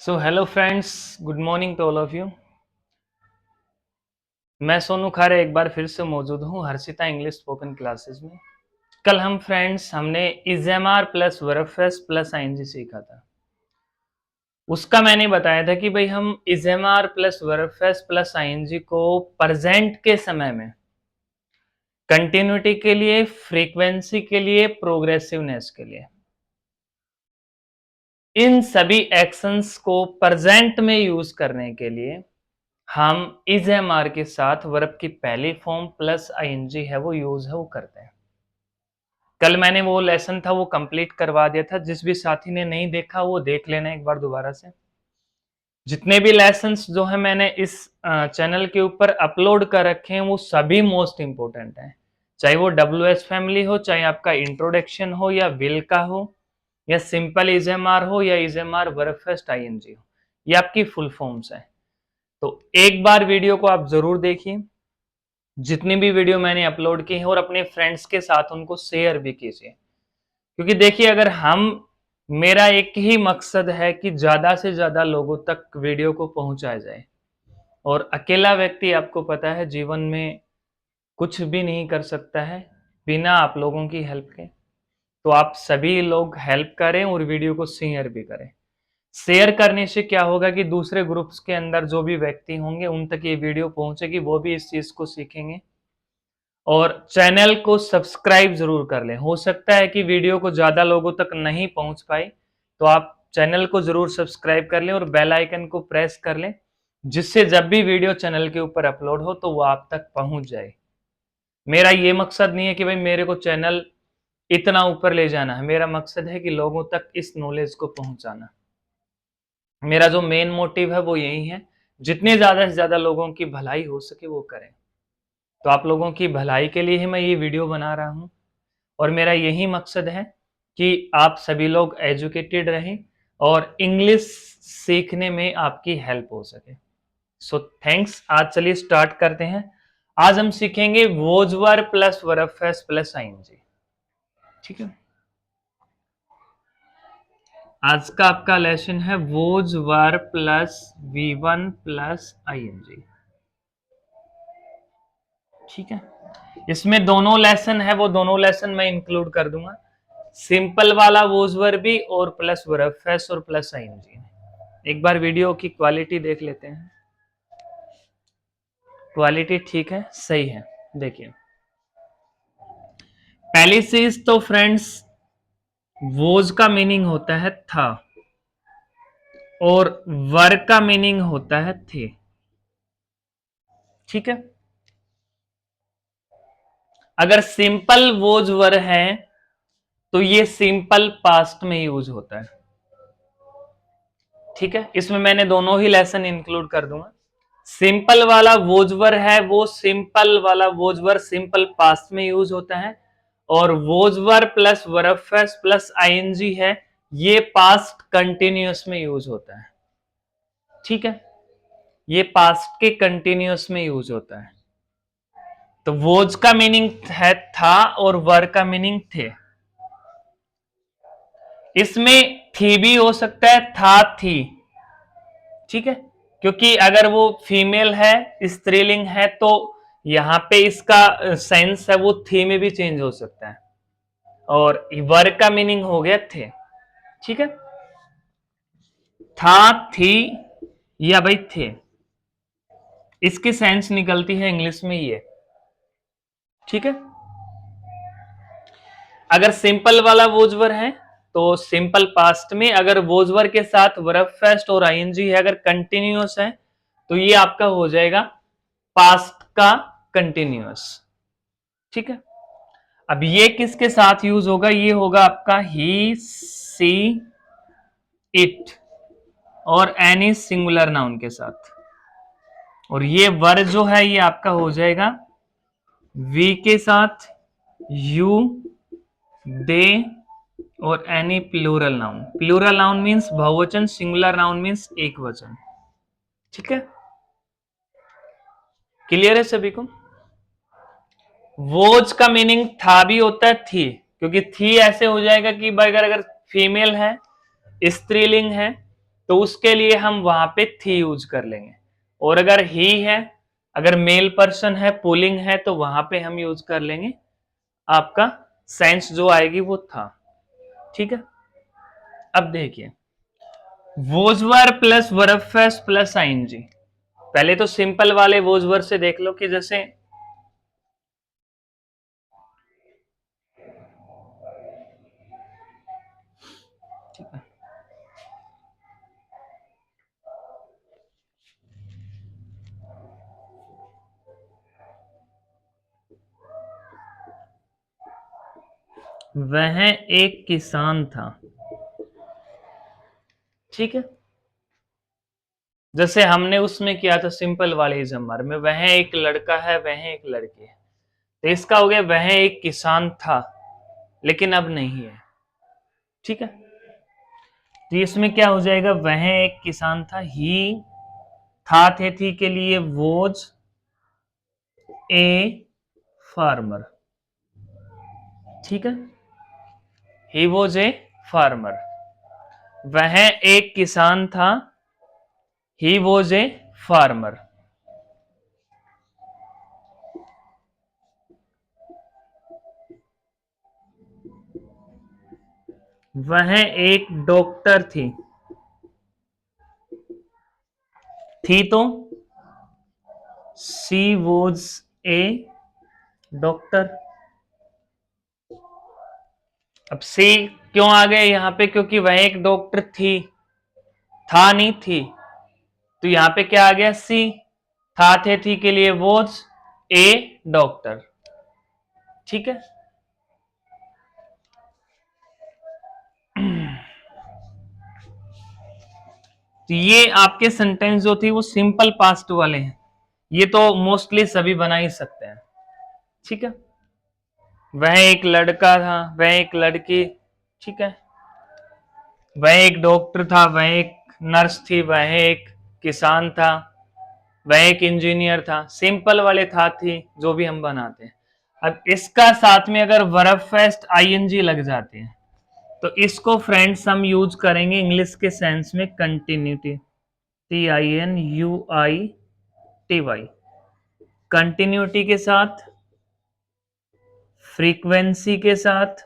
So hello friends, good morning to all of you. मैं सोनू खारे एक बार फिर से मौजूद हूँ हर्षिता इंग्लिश स्पोकन क्लासेस में। कल हमने इजेमार प्लस वर्बफ्रेज प्लस आईएनजी सीखा था। उसका मैंने बताया था कि भाई हम इजेमार प्लस वर्बफ्रेज प्लस आईएनजी को प्रेजेंट के समय में कंटिन्यूटी के लिए, फ्रीक्वेंसी के लिए, प्रोग्रेसिवनेस के लिए, इन सभी एक्शंस को प्रेजेंट में यूज करने के लिए हम इज एम आर के साथ वर्ब की पहली फॉर्म प्लस आईएनजी है वो यूज है वो करते हैं। कल मैंने वो लेसन था वो कंप्लीट करवा दिया था। जिस भी साथी ने नहीं देखा वो देख लेना एक बार दोबारा से। जितने भी लेसन्स जो है मैंने इस चैनल के ऊपर अपलोड कर रखे हैं वो सभी मोस्ट इंपोर्टेंट हैं। चाहे वो WS फैमिली हो, चाहे आपका इंट्रोडक्शन हो, या विल का हो, या सिंपल इज एम आर हो, या is am are verb first ING हो, ये आपकी फुल फॉर्म्स है। तो एक बार वीडियो को आप जरूर देखिए, जितनी भी वीडियो मैंने अपलोड की है, और अपने फ्रेंड्स के साथ उनको शेयर भी कीजिए। क्योंकि देखिए, अगर मेरा एक ही मकसद है कि ज्यादा से ज्यादा लोगों तक वीडियो को पहुंचाया जाए, और अकेला व्यक्ति आपको पता है जीवन में कुछ भी नहीं कर सकता है बिना आप लोगों की हेल्प के। तो आप सभी लोग हेल्प करें और वीडियो को शेयर भी करें। शेयर करने से क्या होगा कि दूसरे ग्रुप्स के अंदर जो भी व्यक्ति होंगे उन तक ये वीडियो पहुंचेगी, वो भी इस चीज को सीखेंगे। और चैनल को सब्सक्राइब जरूर कर लें। हो सकता है कि वीडियो को ज्यादा लोगों तक नहीं पहुंच पाई, तो आप चैनल को जरूर सब्सक्राइब कर लें और बेल आइकन को प्रेस कर लें, जिससे जब भी वीडियो चैनल के ऊपर अपलोड हो तो वो आप तक पहुंच जाए। मेरा ये मकसद नहीं है कि भाई मेरे को चैनल इतना ऊपर ले जाना है। मेरा मकसद है कि लोगों तक इस नॉलेज को पहुंचाना। मेरा जो मेन मोटिव है वो यही है, जितने ज्यादा से ज्यादा लोगों की भलाई हो सके वो करें। तो आप लोगों की भलाई के लिए ही मैं ये वीडियो बना रहा हूँ, और मेरा यही मकसद है कि आप सभी लोग एजुकेटेड रहें और इंग्लिश सीखने में आपकी हेल्प हो सके। So thanks. आज चलिए स्टार्ट करते हैं। आज हम सीखेंगे was verb plus verb phrase plus ING. ठीक है, आज का आपका लेसन है was verb plus V1 plus ING. ठीक है, इसमें दोनों लेसन है वो दोनों लेसन मैं इंक्लूड कर दूंगा। सिंपल वाला वोज वर्ब भी और प्लस वर्ब फ्रेज और प्लस आईएनजी। एक बार वीडियो की क्वालिटी देख लेते हैं। क्वालिटी ठीक है, सही है। देखिए, पहली चीज तो फ्रेंड्स, वोज का मीनिंग होता है था और वर्ब का मीनिंग होता है थे। ठीक है, अगर सिंपल वोज वर्ब है तो ये सिंपल पास्ट में यूज होता है। ठीक है, इसमें मैंने दोनों ही लेसन इंक्लूड कर दूंगा। सिंपल वाला वोजवर है वो सिंपल वाला वोजवर सिंपल पास्ट में यूज होता है, और was were plus verb phrase plus ING है ये पास्ट कंटिन्यूअस में यूज होता है। ठीक है, ये पास्ट के कंटिन्यूअस में यूज होता है। तो वोज का मीनिंग है था और वर का मीनिंग थे। इसमें थी भी हो सकता है, था थी। ठीक है, क्योंकि अगर वो फीमेल है, स्त्रीलिंग है, तो यहां पे इसका सेंस है वो थी में भी चेंज हो सकता है, और वर्ग का मीनिंग हो गया थे। ठीक है, था, थी या भाई थे, इसकी सेंस निकलती है इंग्लिश में ये। ठीक है, अगर सिंपल वाला वोजवर है तो सिंपल पास्ट में, अगर वोजवर के साथ वर्ब फेस्ट और आईएनजी है, अगर कंटिन्यूअस है तो ये आपका हो जाएगा पास्ट का कंटिन्यूअस। ठीक है, अब ये किसके साथ यूज होगा? ये होगा आपका ही, सी, इट और एनी सिंगुलर नाउन के साथ। और ये वर्ड जो है ये आपका हो जाएगा वी के साथ, यू, दे और any plural noun. Plural noun means बहुवचन, सिंगुलर नाउन मीन्स एक वचन। ठीक है, क्लियर है सभी को? वोज का मीनिंग था भी होता है, थी, क्योंकि थी ऐसे हो जाएगा कि अगर फीमेल है, स्त्रीलिंग है, तो उसके लिए हम वहां पे थी यूज कर लेंगे। और अगर ही है, अगर मेल पर्सन है, पुलिंग है, तो वहां पे हम यूज कर लेंगे आपका सेंस जो आएगी वो था। ठीक है, अब देखिए वोजवर प्लस वर्बफेस प्लस आईएनजी। पहले तो सिंपल वाले वोजवर से देख लो कि जैसे वह एक किसान था। ठीक है, जैसे हमने उसमें किया था सिंपल वाले इजमर में, वह एक लड़का है, वह एक लड़की है, तो इसका हो गया वह एक किसान था लेकिन अब नहीं है। ठीक है, तो इसमें क्या हो जाएगा, वह एक किसान था, ही था थे थी के लिए वोज ए फार्मर। ठीक है, ही वोज ए फार्मर, वह एक किसान था, ही वोज ए फार्मर। वह एक डॉक्टर थी तो सी वोज ए डॉक्टर। अब सी क्यों आ गए यहां पे, क्योंकि वह एक डॉक्टर थी, था नहीं थी, तो यहां पे क्या आ गया सी, था थे थी के लिए वोज ए डॉक्टर। ठीक है, तो ये आपके सेंटेंस जो थी वो सिंपल पास्ट वाले हैं, ये तो मोस्टली सभी बना ही सकते हैं। ठीक है, वह एक लड़का था, वह एक लड़की, ठीक है, वह एक डॉक्टर था, वह एक नर्स थी, वह एक किसान था, वह एक इंजीनियर था, सिंपल वाले था थी जो भी हम बनाते हैं। अब इसका साथ में अगर वर्ब फेस्ट आईएनजी लग जाते हैं तो इसको फ्रेंड्स हम यूज करेंगे इंग्लिश के सेंस में कंटिन्यूटी, TINUITY, कंटिन्यूटी के साथ, फ्रीक्वेंसी के साथ,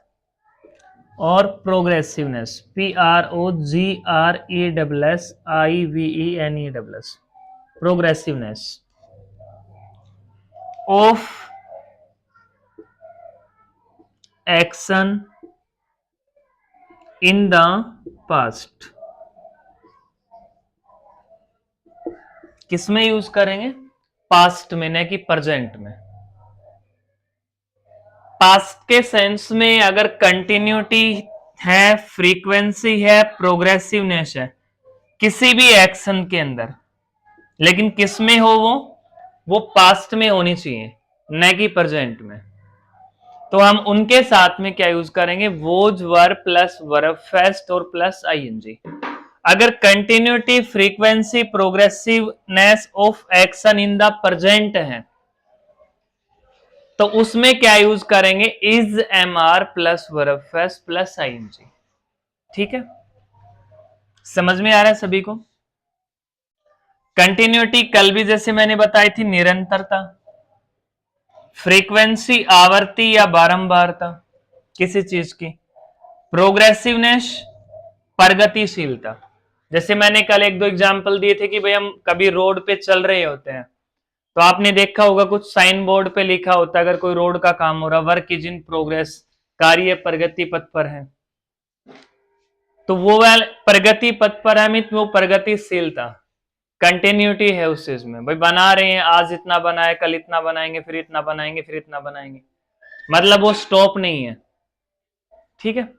और progressiveness, PROGRESSIVENESS, progressiveness of action in the past. किसमें यूज करेंगे, पास्ट में, न कि प्रेजेंट में। पास्ट के सेंस में अगर कंटिन्यूटी है, फ्रीक्वेंसी है, प्रोग्रेसिवनेस है किसी भी एक्शन के अंदर, लेकिन किस में हो वो पास्ट में होनी चाहिए न कि प्रेजेंट में, तो हम उनके साथ में क्या यूज करेंगे, was were plus verb first और प्लस आईएनजी। अगर continuity, frequency, progressiveness of action in the present है तो उसमें क्या यूज करेंगे, is am are plus verb first plus ING. ठीक है, समझ में आ रहा है सभी को। कंटिन्यूटी कल भी जैसे मैंने बताई थी निरंतरता, फ्रीक्वेंसी आवर्ती या बारंबारता किसी चीज की, प्रोग्रेसिवनेस प्रगतिशीलता। जैसे मैंने कल एक दो एग्जांपल दिए थे कि भाई हम कभी रोड पे चल रहे होते हैं तो आपने देखा होगा कुछ साइन बोर्ड पे लिखा होता है अगर कोई रोड का काम हो रहा, वर्क इज इन प्रोग्रेस, कार्य प्रगति पथ पर है, तो वो प्रगति पथ पर है मीन वो प्रगतिशीलता, कंटिन्यूटी है उस चीज में, भाई बना रहे हैं, आज इतना बनाए, कल इतना बनाएंगे, फिर इतना बनाएंगे, फिर इतना बनाएंगे, मतलब वो स्टॉप नहीं है। ठीक है,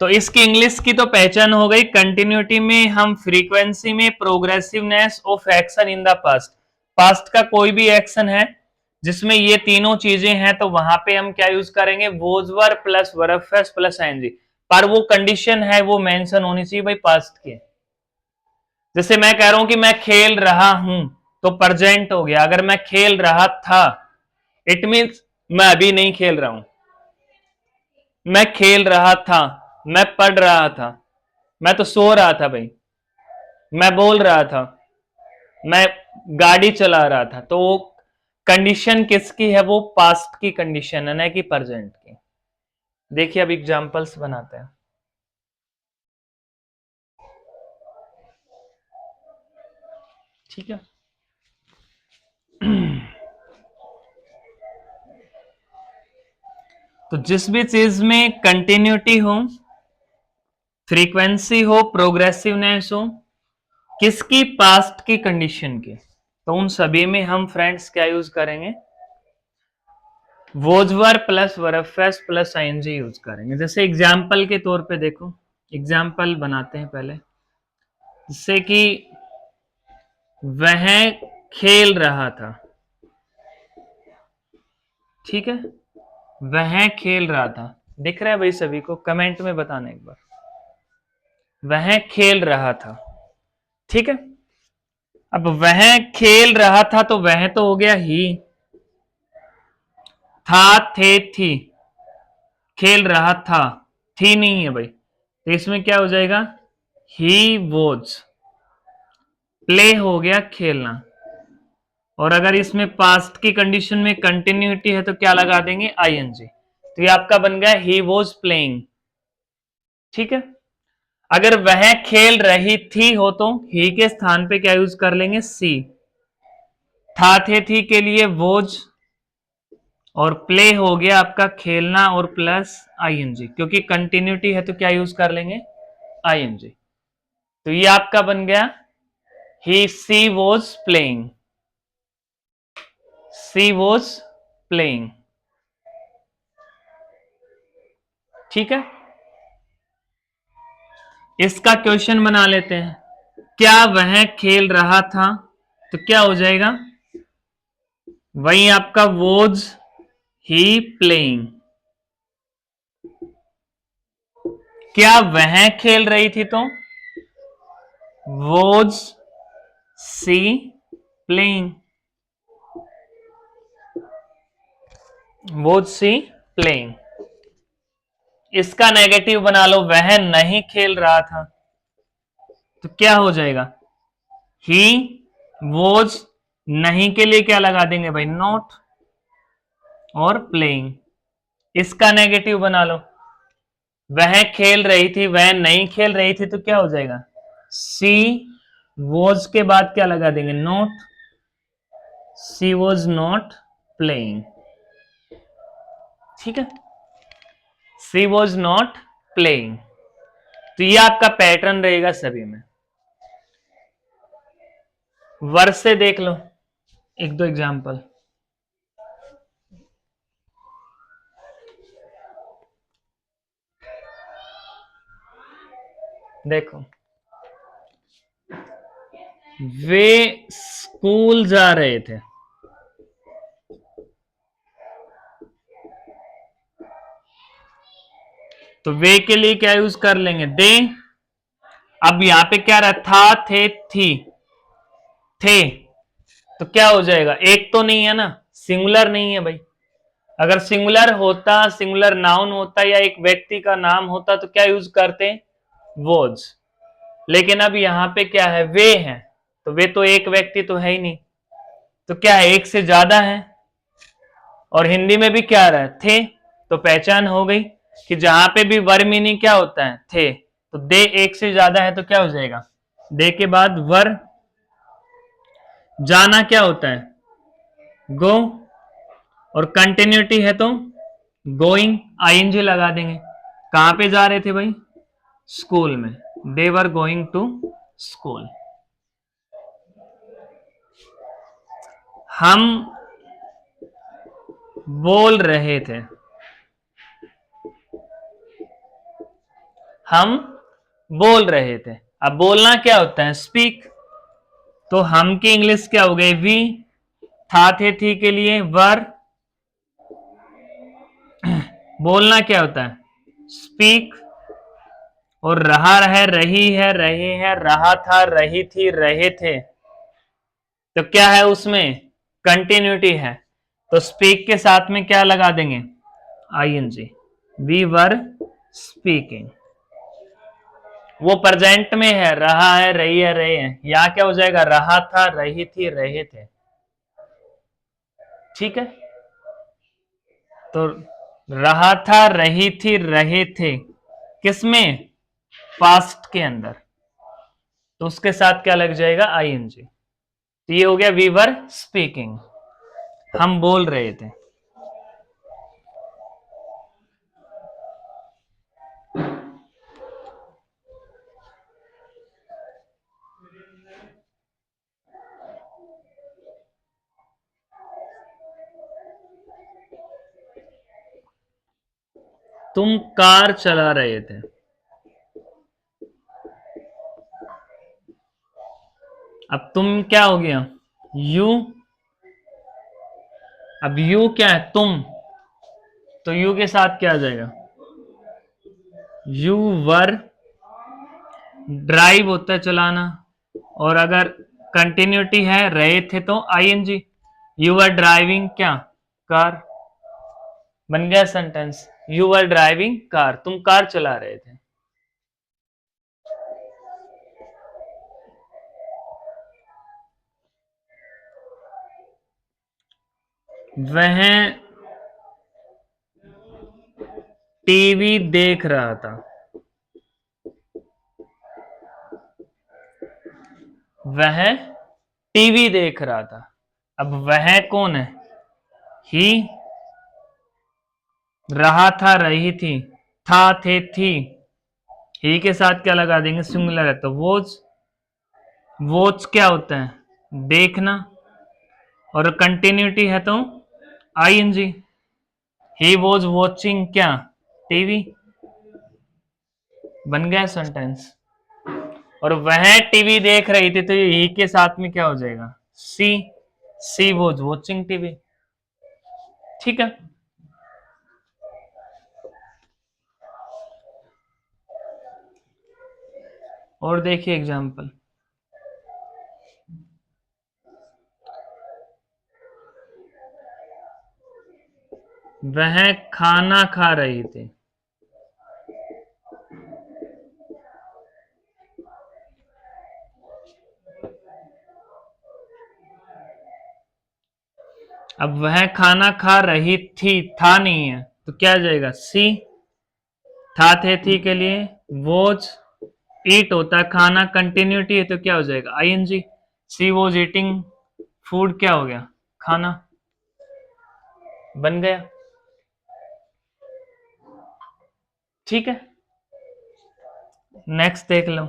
तो इसकी इंग्लिश की तो पहचान हो गई, कंटिन्यूटी में हम फ्रीक्वेंसी में progressiveness of action in the past, past का कोई भी एक्शन है जिसमें ये तीनों चीजें हैं तो वहां पे हम क्या यूज करेंगे, was were plus verb first plus ING, पर वो कंडीशन है वो मेंशन होनी चाहिए भाई पास्ट की। जैसे मैं कह रहा हूं कि मैं खेल रहा हूं तो प्रेजेंट हो गया, अगर मैं खेल रहा था इट मींस मैं अभी नहीं खेल रहा हूं, मैं खेल रहा था, मैं पढ़ रहा था, मैं तो सो रहा था भाई, मैं बोल रहा था, मैं गाड़ी चला रहा था, तो वो कंडीशन किसकी है? वो पास्ट की कंडीशन है, ना कि प्रेजेंट की। देखिए अब एग्जांपल्स बनाते हैं। ठीक है। तो जिस भी चीज में कंटिन्यूटी हो, फ्रीक्वेंसी हो, प्रोग्रेसिवनेस हो, किसकी? पास्ट की कंडीशन की, तो उन सभी में हम फ्रेंड्स क्या यूज करेंगे? वोजवर प्लस वर्बफ्रेज प्लस आईएनजी यूज करेंगे। जैसे एग्जाम्पल के तौर पे देखो, एग्जाम्पल बनाते हैं पहले, जैसे कि वह खेल रहा था। ठीक है, वह खेल रहा था, दिख रहा है भाई सभी को? कमेंट में बताना एक बार, वह खेल रहा था। ठीक है, अब वह खेल रहा था, तो वह तो हो गया ही, था थे थी, खेल रहा था, थी नहीं है भाई, तो इसमें क्या हो जाएगा? ही वॉज, प्ले हो गया खेलना। और अगर इसमें पास्ट की कंडीशन में कंटिन्यूटी है तो क्या लगा देंगे? आईएनजी। तो ये आपका बन गया ही वॉज प्लेइंग। ठीक है, अगर वह खेल रही थी हो तो ही के स्थान पे क्या यूज कर लेंगे? सी। था थे थी के लिए वोज, और प्ले हो गया आपका खेलना, और प्लस आईएनजी, क्योंकि कंटिन्यूटी है तो क्या यूज कर लेंगे? आईएनजी। तो ये आपका बन गया ही she was playing, she was playing. ठीक है, इसका क्वेश्चन बना लेते हैं। क्या वह खेल रहा था, तो क्या हो जाएगा? वही आपका वॉज ही प्लेइंग। क्या वह खेल रही थी, तो was she playing, was she playing. इसका नेगेटिव बना लो, वह नहीं खेल रहा था, तो क्या हो जाएगा? ही वॉज, नहीं के लिए क्या लगा देंगे भाई? नॉट, और प्लेइंग। इसका नेगेटिव बना लो, वह खेल रही थी, वह नहीं खेल रही थी, तो क्या हो जाएगा? सी वॉज के बाद क्या लगा देंगे? Not, she was not playing. ठीक है, सी वॉज नॉट प्लेइंग। तो ये आपका पैटर्न रहेगा सभी में। वर्ष से देख लो एक दो एग्जाम्पल। देखो, वे स्कूल जा रहे थे, तो वे के लिए क्या यूज कर लेंगे? दे। अब यहां पे क्या रहा? था थे थी, थे, तो क्या हो जाएगा? एक तो नहीं है ना, सिंगुलर नहीं है भाई। अगर सिंगुलर होता, सिंगुलर नाउन होता, या एक व्यक्ति का नाम होता, तो क्या यूज करते? वॉज। लेकिन अब यहां पे क्या है? वे हैं, तो वे तो एक व्यक्ति तो है ही नहीं, तो क्या है? एक से ज्यादा है। और हिंदी में भी क्या रहा है? थे, तो पहचान हो गई कि जहां पे भी वर मीनिंग क्या होता है? थे, तो दे एक से ज्यादा है, तो क्या हो जाएगा? दे के बाद वर, जाना क्या होता है? गो, और कंटिन्यूटी है तो गोइंग, आईएनजी लगा देंगे। कहां पे जा रहे थे भाई? स्कूल में, दे वर गोइंग टू स्कूल। हम बोल रहे थे, हम बोल रहे थे। अब बोलना क्या होता है? स्पीक। तो हम की इंग्लिश क्या हो गई? वी। था थे थी के लिए वर। बोलना क्या होता है? स्पीक। और रहा है, रही है, रहे हैं, रहा था, रही थी, रहे थे, तो क्या है उसमें? कंटिन्यूटी है, तो स्पीक के साथ में क्या लगा देंगे? आईएनजी। We were speaking. वो प्रेजेंट में है, रहा है, रही है, रहे हैं। यहां क्या हो जाएगा, रहा था, रही थी, रहे थे। ठीक है, तो रहा था, रही थी, रहे थे, किसमें, पास्ट के अंदर, तो उसके साथ क्या लग जाएगा, आईएनजी। तो ये हो गया वी वर स्पीकिंग, हम बोल रहे थे। तुम कार चला रहे थे। अब तुम क्या हो गया, यू। अब यू क्या है, तुम, तो यू के साथ क्या आ जाएगा, यू वर, ड्राइव होता है चलाना, और अगर कंटिन्यूटी है, रहे थे, तो आईएनजी, यू वर ड्राइविंग क्या, कार। बन गया sentence, you were driving car, तुम कार चला रहे थे। वह टीवी देख रहा था। वह टीवी देख रहा था। अब वह कौन है, ही, रहा था, रही थी, था, थे, थी, ही के साथ क्या लगा देंगे, सिंगुलर है तो वोज। वोच क्या होता है, देखना, और कंटिन्यूटी है तो आईएनजी, ही वॉज वॉचिंग क्या, टीवी। बन गया सेंटेंस। और वह टीवी देख रही थी, तो ये ही के साथ में क्या हो जाएगा, सी, सी वॉज वॉचिंग टीवी। ठीक है, और देखिए एग्जाम्पल, वह खाना खा रही थी। अब वह खाना खा रही थी, था नहीं है, तो क्या आ जाएगा, सी, था, थे, थी के लिए वॉज, ईट होता है खाना, कंटिन्यूटी है तो क्या हो जाएगा, ING, she was eating food, क्या हो गया, खाना। बन गया। ठीक है, नेक्स्ट देख लो।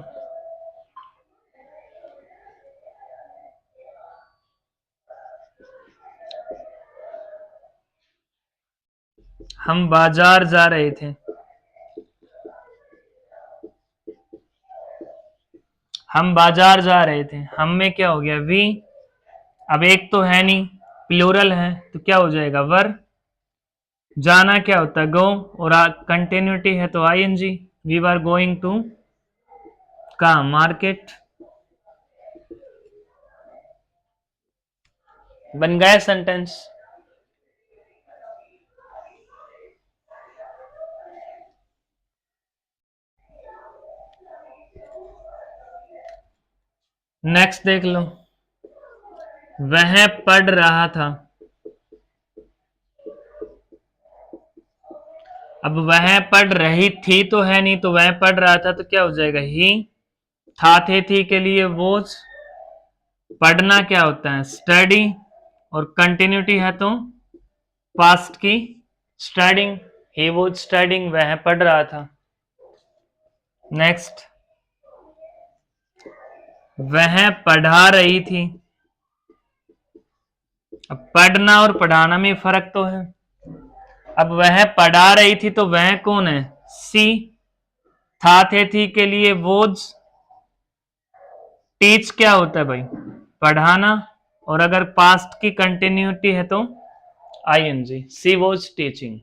हम बाजार जा रहे थे। हम बाजार जा रहे थे, हम में क्या हो गया, वी। अब एक तो है नहीं, प्लूरल है, तो क्या हो जाएगा, वर। जाना क्या होता है, गो, और कंटिन्यूटी है तो ING, we were going to कहाँ, मार्केट। बन गया सेंटेंस। नेक्स्ट देख लो, वह पढ़ रहा था। अब वह पढ़ रही थी तो है नहीं, तो वह पढ़ रहा था तो क्या हो जाएगा, ही, था, थे, थी के लिए वोज, पढ़ना क्या होता है, स्टडी, और कंटिन्यूटी है तो पास्ट की, स्टडिंग, ही वॉज स्टडिंग, वह पढ़ रहा था। नेक्स्ट, वह पढ़ा रही थी। अब पढ़ना और पढ़ाना में फर्क तो है। अब वह पढ़ा रही थी तो वह कौन है, सी, था, थे, थी के लिए वोज, टीच क्या होता है भाई, पढ़ाना, और अगर पास्ट की कंटिन्यूटी है तो ING, she was teaching.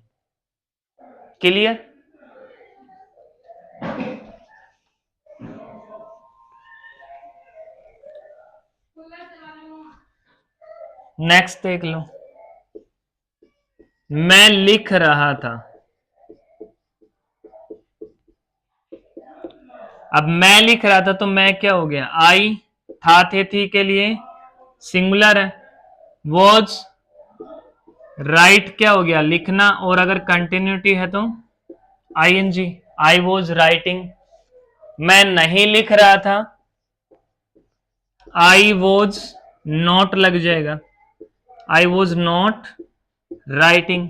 Clear. Next देख लो, मैं लिख रहा था। अब मैं लिख रहा था तो मैं क्या हो गया, आई, था थे थी के लिए सिंगुलर है, वॉज राइट क्या हो गया लिखना, और अगर कंटिन्यूटी है तो आईएनजी, आई वॉज राइटिंग। मैं नहीं लिख रहा था, आई वॉज नॉट लग जाएगा, आई वॉज नॉट राइटिंग।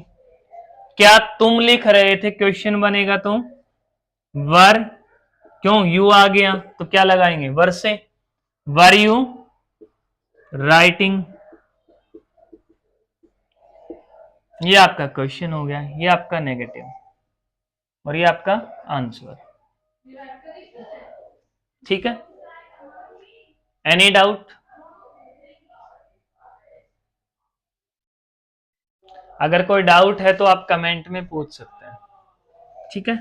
क्या तुम लिख रहे थे क्वेश्चन बनेगा तो वर, क्यों यू आ गया तो क्या लगाएंगे वर से, वर यू राइटिंग। ये आपका क्वेश्चन हो गया, ये आपका नेगेटिव और ये आपका आंसर। ठीक है, एनी डाउट? अगर कोई डाउट है तो आप कमेंट में पूछ सकते हैं। ठीक है,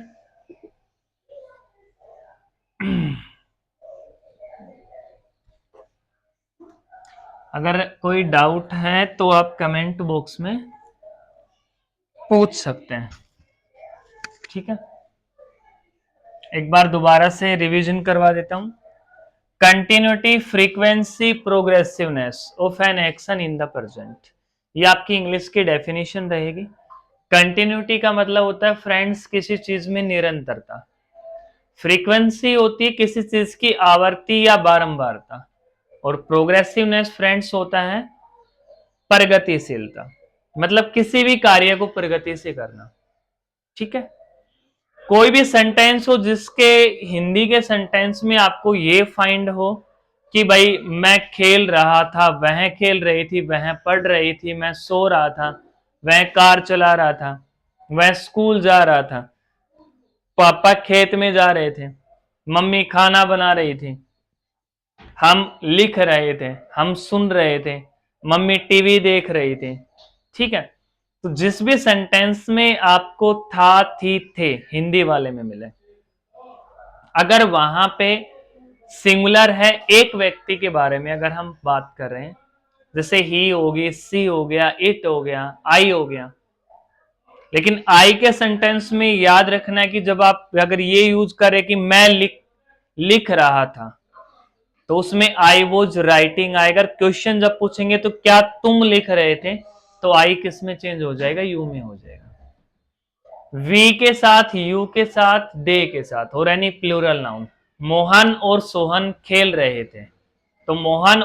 अगर कोई डाउट है तो आप कमेंट बॉक्स में पूछ सकते हैं। ठीक है, एक बार दोबारा से रिवीजन करवा देता हूं। Continuity, frequency, progressiveness of an action in the present, ये आपकी इंग्लिश की डेफिनेशन रहेगी। कंटिन्यूटी का मतलब होता है फ्रेंड्स किसी चीज में निरंतरता, फ्रीक्वेंसी होती है किसी चीज की आवर्ती या बारंबारता, और प्रोग्रेसिवनेस फ्रेंड्स होता है प्रगतिशीलता, मतलब किसी भी कार्य को प्रगति से करना। ठीक है, कोई भी सेंटेंस हो जिसके हिंदी के सेंटेंस में आपको ये फाइंड हो कि भाई मैं खेल रहा था, वह खेल रही थी, वह पढ़ रही थी, मैं सो रहा था, वह कार चला रहा था, वह स्कूल जा रहा था, पापा खेत में जा रहे थे, मम्मी खाना बना रही थी, हम लिख रहे थे, हम सुन रहे थे, मम्मी टीवी देख रही थी। ठीक है, तो जिस भी सेंटेंस में आपको था थी थे हिंदी वाले में मिले, अगर वहां पे सिंगुलर है एक व्यक्ति के बारे में अगर हम बात कर रहे हैं, जैसे ही होगी, सी हो गया, इट हो गया, आई हो गया, लेकिन आई के सेंटेंस में याद रखना है कि जब आप अगर ये यूज करें कि मैं लिख रहा था, तो उसमें आई वॉज राइटिंग आएगा। क्वेश्चन जब पूछेंगे तो क्या तुम लिख रहे थे, तो आई किस में चेंज हो जाएगा, यू में हो जाएगा। वी के साथ, यू के साथ, दे के साथ, और एनी प्लूरल नाउन। मोहन और सोहन खेल रहे थे, तो मोहन